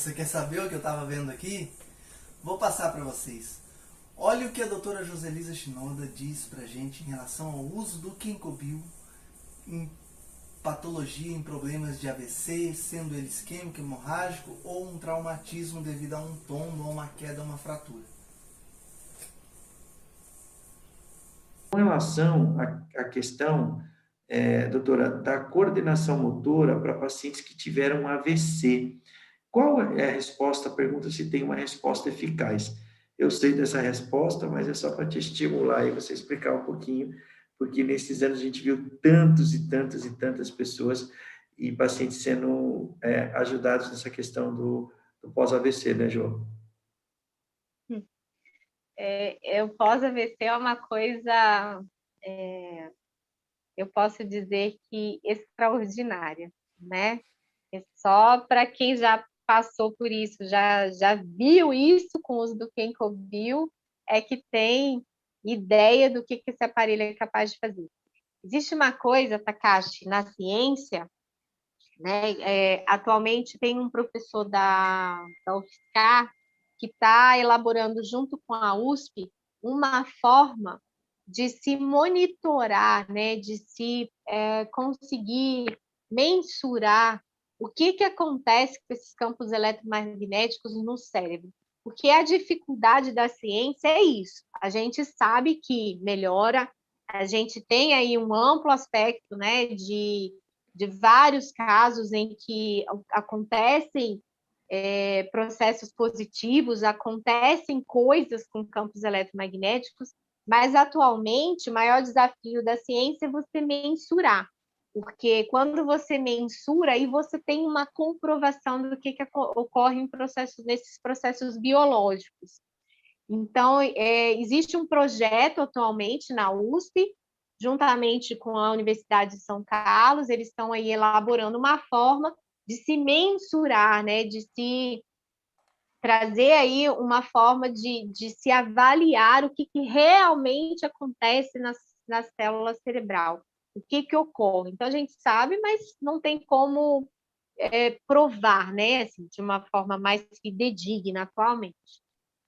Você quer saber o que eu estava vendo aqui? Vou passar para vocês. Olha o que a doutora Joselisa Shinoda diz pra gente em relação ao uso do Ginkgo em patologia, em problemas de AVC, sendo ele isquêmico, hemorrágico ou um traumatismo devido a um tombo, ou uma queda, uma fratura. Com relação à questão, doutora, da coordenação motora para pacientes que tiveram AVC, qual é a resposta? Pergunta se tem uma resposta eficaz. Eu sei dessa resposta, mas é só para te estimular e você explicar um pouquinho, porque nesses anos a gente viu tantos e tantas e tantas pessoas e pacientes sendo ajudados nessa questão do pós-AVC, né, João? O pós-AVC é uma coisa, eu posso dizer que extraordinária, né? Só para quem já passou por isso, já viu isso com o uso do Ginkgo, é que tem ideia do que esse aparelho é capaz de fazer. Existe uma coisa, Takashi, na ciência, né? Atualmente tem um professor da UFSCar que está elaborando junto com a USP uma forma de se monitorar, né? De se conseguir mensurar o que acontece com esses campos eletromagnéticos no cérebro. Porque a dificuldade da ciência é isso. A gente sabe que melhora, a gente tem aí um amplo aspecto, né, de vários casos em que acontecem processos positivos, acontecem coisas com campos eletromagnéticos, mas atualmente o maior desafio da ciência é você mensurar, porque quando você mensura, aí você tem uma comprovação do que ocorre nesses processos biológicos. Então, existe um projeto atualmente na USP, juntamente com a Universidade de São Carlos, eles estão aí elaborando uma forma de se mensurar, né, de se trazer aí uma forma de se avaliar o que realmente acontece na célula cerebral, o que ocorre. Então, a gente sabe, mas não tem como provar, né, assim, de uma forma mais fidedigna atualmente.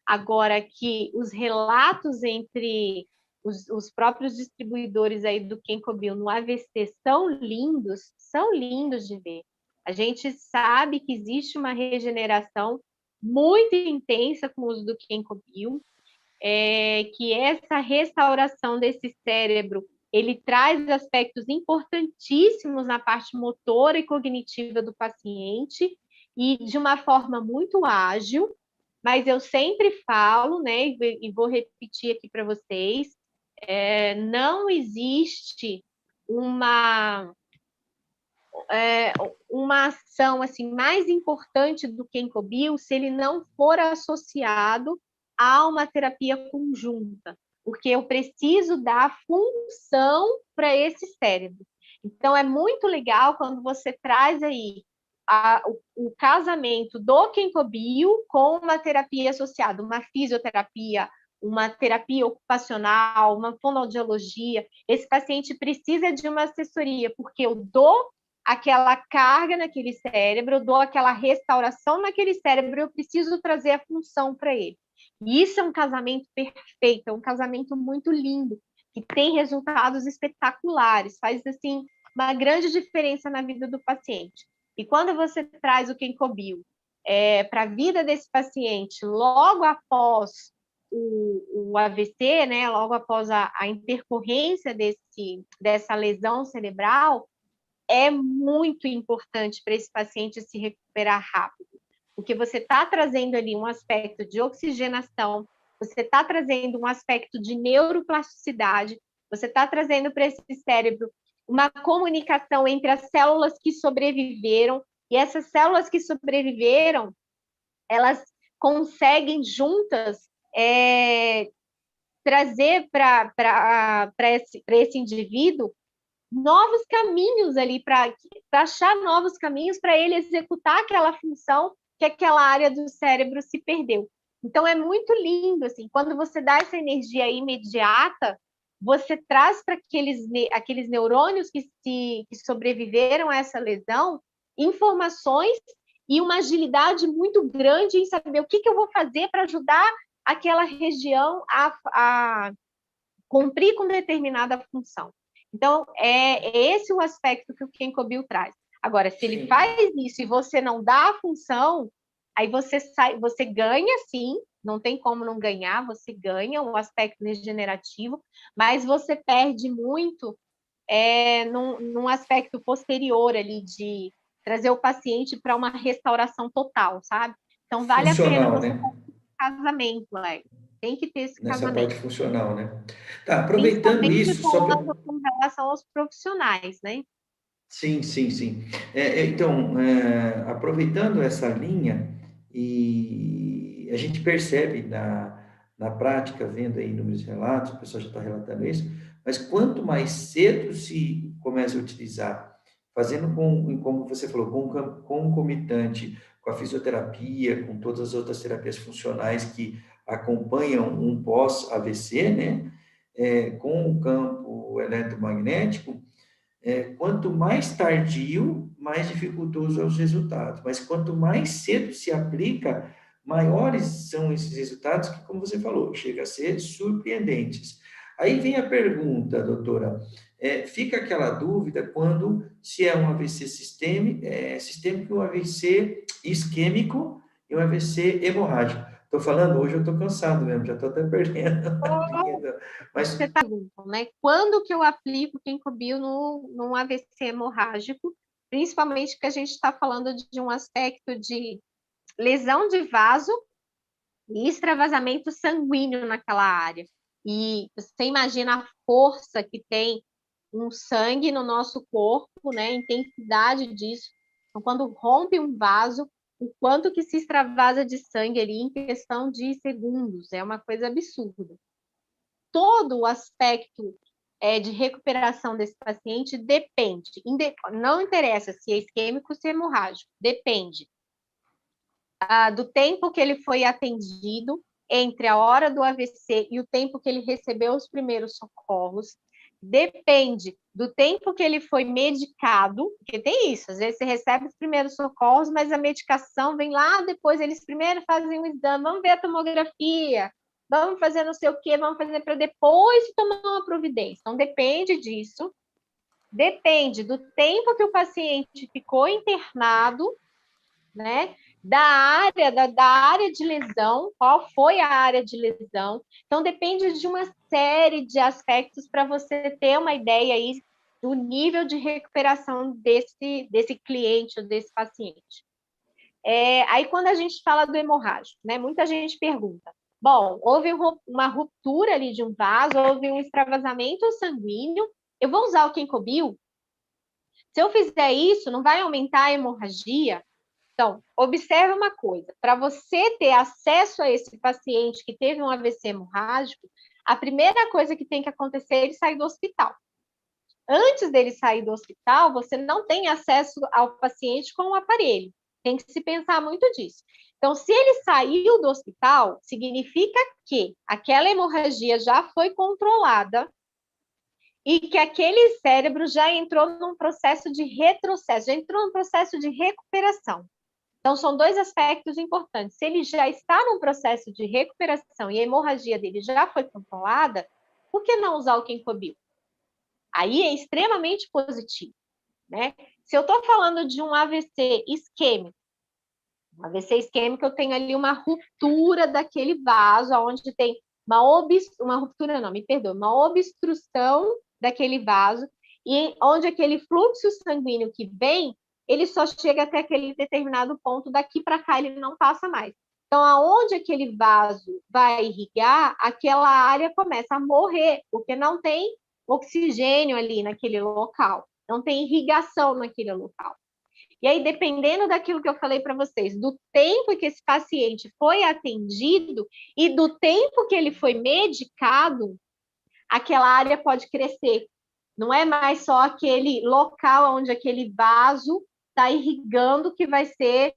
Agora que os relatos entre os próprios distribuidores aí do Ginkgo no AVC são lindos de ver. A gente sabe que existe uma regeneração muito intensa com o uso do Ginkgo, que essa restauração desse cérebro, ele traz aspectos importantíssimos na parte motora e cognitiva do paciente, e de uma forma muito ágil, mas eu sempre falo, né, e vou repetir aqui para vocês, não existe uma ação assim mais importante do que Ginkgo se ele não for associado a uma terapia conjunta, porque eu preciso dar função para esse cérebro. Então, é muito legal quando você traz aí o casamento do Ginkgo com uma terapia associada, uma fisioterapia, uma terapia ocupacional, uma fonoaudiologia. Esse paciente precisa de uma assessoria, porque eu dou aquela carga naquele cérebro, eu dou aquela restauração naquele cérebro, eu preciso trazer a função para ele. E isso é um casamento perfeito, é um casamento muito lindo, que tem resultados espetaculares, faz assim uma grande diferença na vida do paciente. E quando você traz o Ginkgo para a vida desse paciente logo após o AVC, né, logo após a intercorrência dessa lesão cerebral, é muito importante para esse paciente se recuperar rápido, porque você está trazendo ali um aspecto de oxigenação, você está trazendo um aspecto de neuroplasticidade, você está trazendo para esse cérebro uma comunicação entre as células que sobreviveram, e essas células que sobreviveram, elas conseguem juntas trazer para esse indivíduo novos caminhos ali, para achar novos caminhos para ele executar aquela função que aquela área do cérebro se perdeu. Então, é muito lindo, assim, quando você dá essa energia imediata, você traz para aqueles neurônios que sobreviveram a essa lesão informações e uma agilidade muito grande em saber o que eu vou fazer para ajudar aquela região a cumprir com determinada função. Então, é esse o aspecto que o Kenkobil traz. Agora, se ele faz isso e você não dá a função, aí você ganha, sim, não tem como não ganhar, você ganha o aspecto regenerativo, mas você perde muito num aspecto posterior ali de trazer o paciente para uma restauração total, sabe? Então, vale a pena Funcional, você né? fazer esse casamento, tem que ter esse Nessa parte casamento. funcional, né? Tá, aproveitando Principalmente isso, só para... com relação aos profissionais, né? Sim, sim, sim. Então, aproveitando essa linha, e a gente percebe na prática, vendo aí inúmeros relatos, o pessoal já está relatando isso, mas quanto mais cedo se começa a utilizar, fazendo como você falou, concomitante com a fisioterapia, com todas as outras terapias funcionais que acompanham um pós-AVC, né? Com o campo eletromagnético, quanto mais tardio, mais dificultoso é os resultados. Mas quanto mais cedo se aplica, maiores são esses resultados que, como você falou, chega a ser surpreendentes. Aí vem a pergunta, doutora, fica aquela dúvida quando se é um AVC sistêmico, um AVC isquêmico e um AVC hemorrágico. Estou falando, hoje eu estou cansado mesmo, já estou até perdendo a linha. Mas Você pergunta, né? Quando que eu aplico o Kenkobil num AVC hemorrágico? Principalmente que a gente está falando de um aspecto de lesão de vaso e extravasamento sanguíneo naquela área. E você imagina a força que tem um sangue no nosso corpo, né? A intensidade disso. Então, quando rompe um vaso, o quanto que se extravasa de sangue ali em questão de segundos, é uma coisa absurda. Todo o aspecto de recuperação desse paciente depende, não interessa se é isquêmico ou se é hemorrágico, depende do tempo que ele foi atendido, entre a hora do AVC e o tempo que ele recebeu os primeiros socorros, depende do tempo que ele foi medicado, porque tem isso, às vezes você recebe os primeiros socorros, mas a medicação vem lá depois, eles primeiro fazem o exame, vamos ver a tomografia, vamos fazer não sei o quê, vamos fazer para depois tomar uma providência. Então, depende disso, depende do tempo que o paciente ficou internado, né? Da área de lesão, qual foi a área de lesão. Então, depende de uma série de aspectos para você ter uma ideia aí do nível de recuperação desse cliente ou desse paciente. Aí, quando a gente fala do hemorrágico, né? Muita gente pergunta, bom, houve uma ruptura ali de um vaso, houve um extravasamento sanguíneo, eu vou usar o Kenkobil? Se eu fizer isso, não vai aumentar a hemorragia? Então, observe uma coisa, para você ter acesso a esse paciente que teve um AVC hemorrágico, a primeira coisa que tem que acontecer é ele sair do hospital. Antes dele sair do hospital, você não tem acesso ao paciente com o aparelho. Tem que se pensar muito disso. Então, se ele saiu do hospital, significa que aquela hemorragia já foi controlada e que aquele cérebro já entrou num processo de retrocesso, já entrou num processo de recuperação. Então, são dois aspectos importantes. Se ele já está num processo de recuperação e a hemorragia dele já foi controlada, por que não usar o Kenkobil? Aí é extremamente positivo, né? Se eu estou falando de um AVC isquêmico, eu tenho ali uma ruptura daquele vaso, onde tem uma ruptura, não, me perdoa, uma obstrução daquele vaso, e onde aquele fluxo sanguíneo que vem, ele só chega até aquele determinado ponto, daqui para cá ele não passa mais. Então, aonde aquele vaso vai irrigar, aquela área começa a morrer, porque não tem oxigênio ali naquele local, não tem irrigação naquele local. E aí, dependendo daquilo que eu falei para vocês, do tempo que esse paciente foi atendido e do tempo que ele foi medicado, aquela área pode crescer. Não é mais só aquele local onde aquele vaso está irrigando que vai ser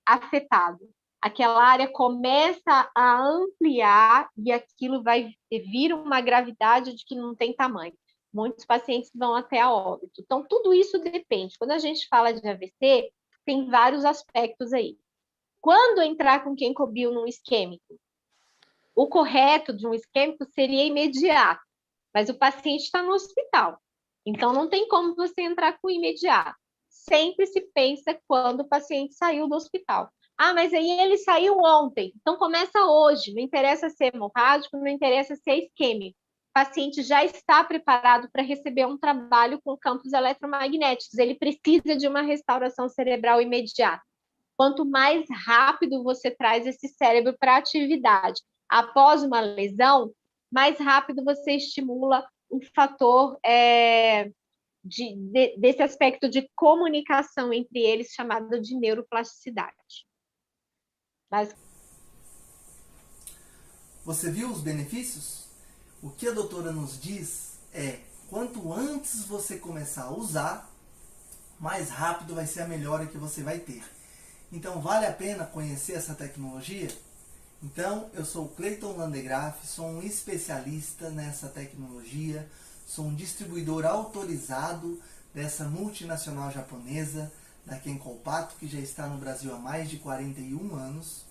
afetado. Aquela área começa a ampliar e aquilo vai vir uma gravidade de que não tem tamanho. Muitos pacientes vão até a óbito. Então, tudo isso depende. Quando a gente fala de AVC, tem vários aspectos aí. Quando entrar com Kencobel num isquêmico? O correto de um isquêmico seria imediato, mas o paciente está no hospital. Então, não tem como você entrar com imediato. Sempre se pensa quando o paciente saiu do hospital. Ah, mas aí ele saiu ontem. Então, começa hoje. Não interessa ser hemorrágico, não interessa ser isquêmico. O paciente já está preparado para receber um trabalho com campos eletromagnéticos. Ele precisa de uma restauração cerebral imediata. Quanto mais rápido você traz esse cérebro para a atividade após uma lesão, mais rápido você estimula um fator desse aspecto de comunicação entre eles, chamado de neuroplasticidade. Mas... Você viu os benefícios? O que a doutora nos diz é, quanto antes você começar a usar, mais rápido vai ser a melhora que você vai ter. Então, vale a pena conhecer essa tecnologia? Então, eu sou o Cleiton Landegraaff, sou um especialista nessa tecnologia, sou um distribuidor autorizado dessa multinacional japonesa, da Kenkopato, que já está no Brasil há mais de 41 anos,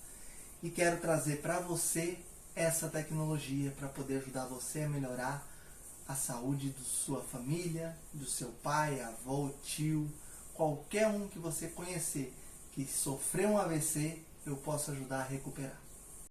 e quero trazer para você essa tecnologia para poder ajudar você a melhorar a saúde da sua família, do seu pai, avô, tio, qualquer um que você conhecer que sofreu um AVC, eu posso ajudar a recuperar.